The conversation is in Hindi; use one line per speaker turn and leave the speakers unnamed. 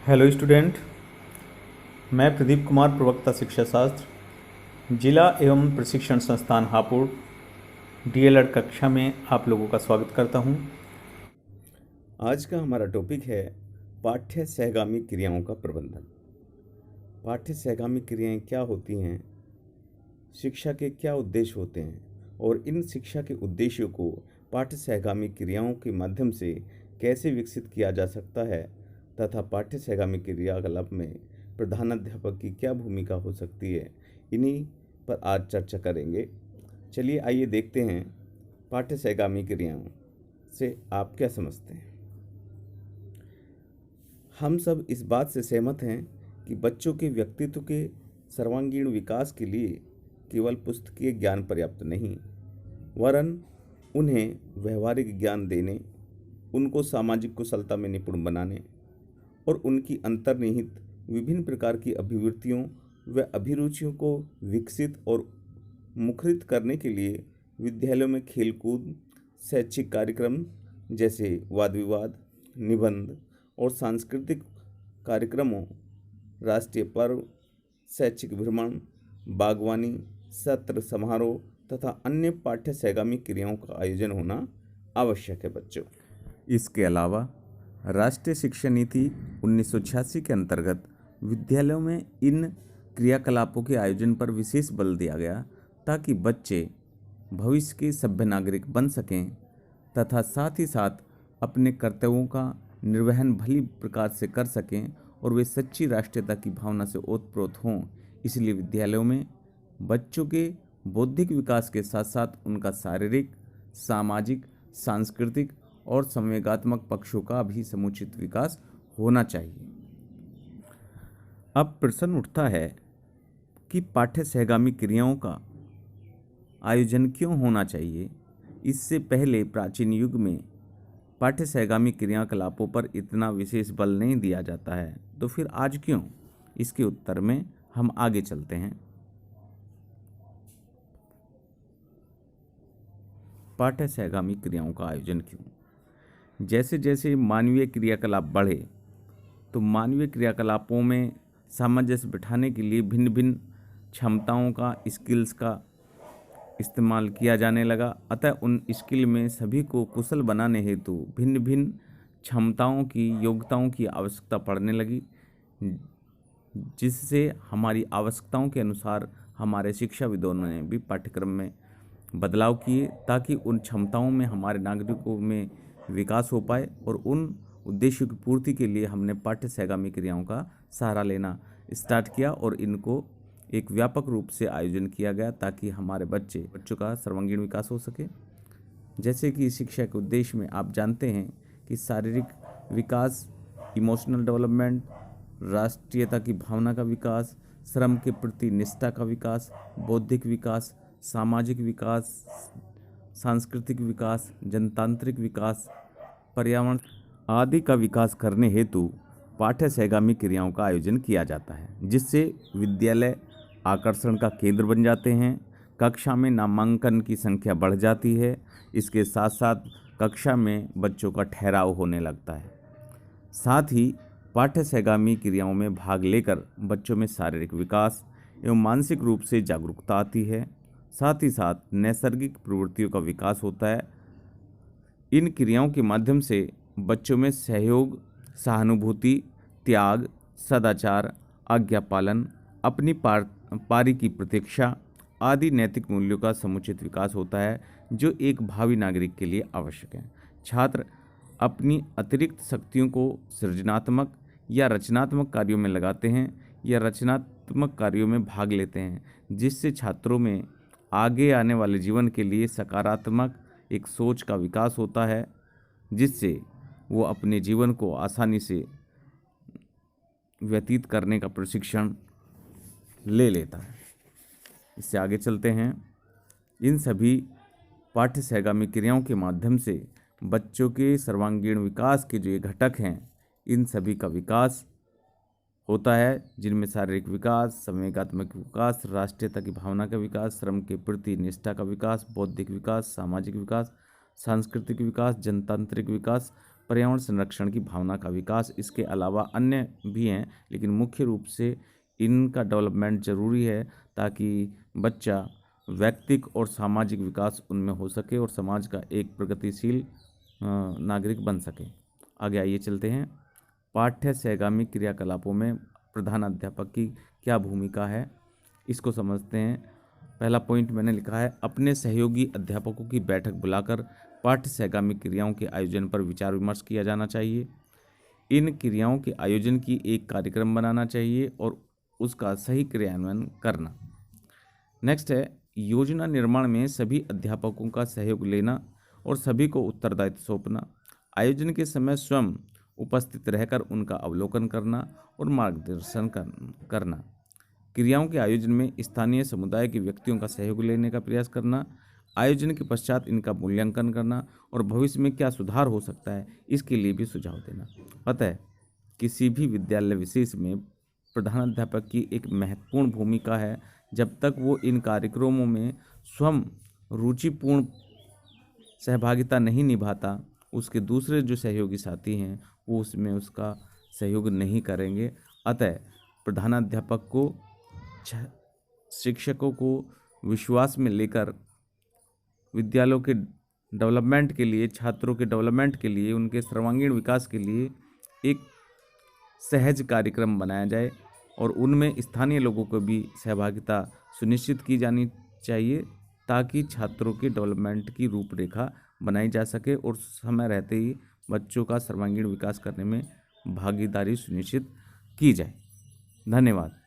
Hello student. मैं प्रदीप कुमार, प्रवक्ता शिक्षा शास्त्र, जिला एवं प्रशिक्षण संस्थान हापुड़ डीएलएड कक्षा में आप लोगों का स्वागत करता हूं।
आज का हमारा टॉपिक है पाठ्य सहगामी क्रियाओं का प्रबंधन। पाठ्य सहगामी क्रियाएं क्या होती हैं, शिक्षा के क्या उद्देश्य होते हैं और इन शिक्षा के उद्देश्यों को पाठ्य सहगामी क्रियाओं के माध्यम से कैसे विकसित किया जा सकता है तथा पाठ्य सहगामी क्रियाकलाप में प्रधानाध्यापक की क्या भूमिका हो सकती है, इन्हीं पर आज चर्चा करेंगे। चलिए आइए देखते हैं पाठ्य सहगामी क्रियाओं से आप क्या समझते हैं। हम सब इस बात से सहमत हैं कि बच्चों के व्यक्तित्व के सर्वांगीण विकास के लिए केवल पुस्तकीय ज्ञान पर्याप्त नहीं, वरन उन्हें व्यवहारिक ज्ञान देने, उनको सामाजिक कुशलता में निपुण बनाने और उनकी अंतर्निहित विभिन्न प्रकार की अभिवृत्तियों व अभिरुचियों को विकसित और मुखरित करने के लिए विद्यालयों में खेलकूद, शैक्षिक कार्यक्रम जैसे वाद विवाद, निबंध और सांस्कृतिक कार्यक्रमों, राष्ट्रीय पर्व, शैक्षिक भ्रमण, बागवानी, सत्र समारोह तथा अन्य पाठ्य सहगामी क्रियाओं का आयोजन होना आवश्यक है बच्चों।
इसके अलावा राष्ट्रीय शिक्षा नीति 1986 के अंतर्गत विद्यालयों में इन क्रियाकलापों के आयोजन पर विशेष बल दिया गया ताकि बच्चे भविष्य के सभ्य नागरिक बन सकें तथा साथ ही साथ अपने कर्तव्यों का निर्वहन भली प्रकार से कर सकें और वे सच्ची राष्ट्रीयता की भावना से ओतप्रोत हों। इसलिए विद्यालयों में बच्चों के बौद्धिक विकास के साथ साथ उनका शारीरिक, सामाजिक, सांस्कृतिक और संवेगात्मक पक्षों का भी समुचित विकास होना चाहिए। अब प्रश्न उठता है कि पाठ्य सहगामी क्रियाओं का आयोजन क्यों होना चाहिए। इससे पहले प्राचीन युग में पाठ्य सहगामी क्रियाकलापों पर इतना विशेष बल नहीं दिया जाता है, तो फिर आज क्यों? इसके उत्तर में हम आगे चलते हैं। पाठ्य सहगामी क्रियाओं का आयोजन क्यों? जैसे जैसे मानवीय क्रियाकलाप बढ़े तो मानवीय क्रियाकलापों में सामंजस्य बिठाने के लिए भिन्न भिन्न क्षमताओं का, स्किल्स का इस्तेमाल किया जाने लगा। अतः उन स्किल में सभी को कुशल बनाने हेतु भिन्न भिन्न क्षमताओं की, योग्यताओं की आवश्यकता पड़ने लगी, जिससे हमारी आवश्यकताओं के अनुसार हमारे शिक्षाविदों ने भी पाठ्यक्रम में बदलाव किए ताकि उन क्षमताओं में हमारे नागरिकों में विकास हो पाए। और उन उद्देश्यों की पूर्ति के लिए हमने पाठ्य सहगामी क्रियाओं का सहारा लेना स्टार्ट किया और इनको एक व्यापक रूप से आयोजन किया गया ताकि हमारे बच्चों का सर्वांगीण विकास हो सके। जैसे कि शिक्षा के उद्देश्य में आप जानते हैं कि शारीरिक विकास, इमोशनल डेवलपमेंट, राष्ट्रीयता की भावना का विकास, श्रम के प्रति निष्ठा का विकास, बौद्धिक विकास, सामाजिक विकास, सांस्कृतिक विकास, जनतांत्रिक विकास, पर्यावरण आदि का विकास करने हेतु पाठ्य सहगामी क्रियाओं का आयोजन किया जाता है, जिससे विद्यालय आकर्षण का केंद्र बन जाते हैं। कक्षा में नामांकन की संख्या बढ़ जाती है। इसके साथ साथ कक्षा में बच्चों का ठहराव होने लगता है। साथ ही पाठ्य सहगामी क्रियाओं में भाग लेकर बच्चों में शारीरिक विकास एवं मानसिक रूप से जागरूकता आती है। साथ ही साथ नैसर्गिक प्रवृत्तियों का विकास होता है। इन क्रियाओं के माध्यम से बच्चों में सहयोग, सहानुभूति, त्याग, सदाचार, आज्ञा पालन, अपनी पारी की प्रतीक्षा आदि नैतिक मूल्यों का समुचित विकास होता है, जो एक भावी नागरिक के लिए आवश्यक है। छात्र अपनी अतिरिक्त शक्तियों को सृजनात्मक या रचनात्मक कार्यों में लगाते हैं या रचनात्मक कार्यों में भाग लेते हैं, जिससे छात्रों में आगे आने वाले जीवन के लिए सकारात्मक एक सोच का विकास होता है, जिससे वो अपने जीवन को आसानी से व्यतीत करने का प्रशिक्षण ले लेता है। इससे आगे चलते हैं। इन सभी पाठ्य सहगामी क्रियाओं के माध्यम से बच्चों के सर्वांगीण विकास के जो ये घटक हैं, इन सभी का विकास होता है, जिनमें शारीरिक विकास, संवेगात्मक विकास, राष्ट्रीयता की भावना का विकास, श्रम के प्रति निष्ठा का विकास, बौद्धिक विकास, सामाजिक विकास, सांस्कृतिक विकास, जनतांत्रिक विकास, पर्यावरण संरक्षण की भावना का विकास। इसके अलावा अन्य भी हैं, लेकिन मुख्य रूप से इनका डेवलपमेंट ज़रूरी है ताकि बच्चा व्यक्तिक और सामाजिक विकास उनमें हो सके और समाज का एक प्रगतिशील नागरिक बन सके। आगे आइए चलते हैं। पाठ्य सहगामी क्रियाकलापों में प्रधान अध्यापक की क्या भूमिका है, इसको समझते हैं। पहला पॉइंट मैंने लिखा है, अपने सहयोगी अध्यापकों की बैठक बुलाकर पाठ्य सहगामी क्रियाओं के आयोजन पर विचार विमर्श किया जाना चाहिए। इन क्रियाओं के आयोजन की एक कार्यक्रम बनाना चाहिए और उसका सही क्रियान्वयन करना। नेक्स्ट है, योजना निर्माण में सभी अध्यापकों का सहयोग लेना और सभी को उत्तरदायित्व सौंपना। आयोजन के समय स्वयं उपस्थित रहकर उनका अवलोकन करना और मार्गदर्शन करना। क्रियाओं के आयोजन में स्थानीय समुदाय के व्यक्तियों का सहयोग लेने का प्रयास करना। आयोजन के पश्चात इनका मूल्यांकन करना और भविष्य में क्या सुधार हो सकता है इसके लिए भी सुझाव देना। अतः किसी भी विद्यालय विशेष में प्रधानाध्यापक की एक महत्वपूर्ण भूमिका है। जब तक वो इन कार्यक्रमों में स्वयं रुचिपूर्ण सहभागिता नहीं निभाता, उसके दूसरे जो सहयोगी साथी हैं वो उसमें उसका सहयोग नहीं करेंगे। अतः प्रधानाध्यापक को शिक्षकों को विश्वास में लेकर विद्यालयों के डेवलपमेंट के लिए, छात्रों के डेवलपमेंट के लिए, उनके सर्वांगीण विकास के लिए एक सहज कार्यक्रम बनाया जाए और उनमें स्थानीय लोगों को भी सहभागिता सुनिश्चित की जानी चाहिए ताकि छात्रों के डेवलपमेंट की रूपरेखा बनाई जा सके और समय रहते ही बच्चों का सर्वांगीण विकास करने में भागीदारी सुनिश्चित की जाए। धन्यवाद।